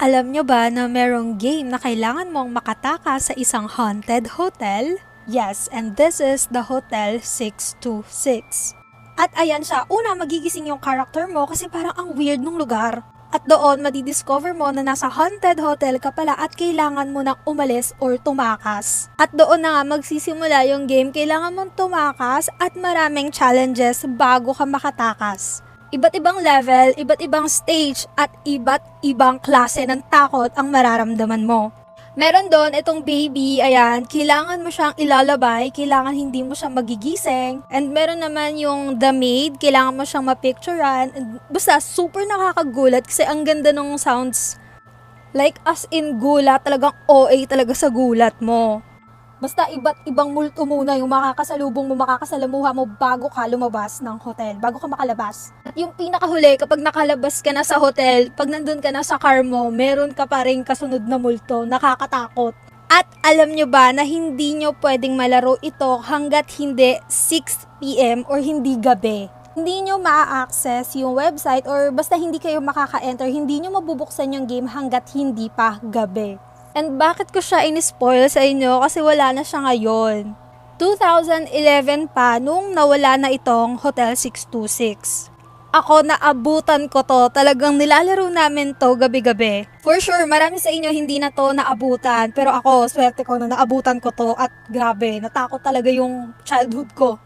Alam nyo ba na merong game na kailangan mong makatakas sa isang haunted hotel? Yes, and this is the Hotel 626. At ayan siya, una magigising yung character mo kasi parang ang weird ng lugar. At doon, madidiscover mo na nasa haunted hotel ka pala at kailangan mo nang umalis or tumakas. At doon na nga magsisimula yung game, kailangan mong tumakas at maraming challenges bago ka makatakas. Iba't ibang level, iba't ibang stage, at iba't ibang klase ng takot ang mararamdaman mo. Meron doon itong baby, ayan, kailangan mo siyang ilalabay, kailangan hindi mo siya magigising. And meron naman yung the maid, kailangan mo siyang mapicturean. And basta super nakakagulat kasi ang ganda ng sounds. Like as in gulat, talagang OA talaga sa gulat mo. Basta iba't ibang multo muna yung makakasalubong mo, makakasalamuha mo bago ka lumabas ng hotel, bago ka makalabas. At yung pinakahuli, kapag nakalabas ka na sa hotel, pag nandun ka na sa car mo, meron ka pa rin kasunod na multo, nakakatakot. At alam nyo ba na hindi nyo pwedeng malaro ito hanggat hindi 6 PM or hindi gabi. Hindi nyo ma-access yung website or basta hindi kayo makaka-enter, hindi nyo mabubuksan yung game hanggat hindi pa gabi. And bakit ko siya in-spoil sa inyo? Kasi wala na siya ngayon. 2011 pa nung nawala na itong Hotel 626. Ako, naabutan ko to. Talagang nilalaro namin to gabi-gabi. For sure, marami sa inyo hindi na to naabutan. Pero ako, swerte ko na naabutan ko to. At grabe, natakot talaga yung childhood ko.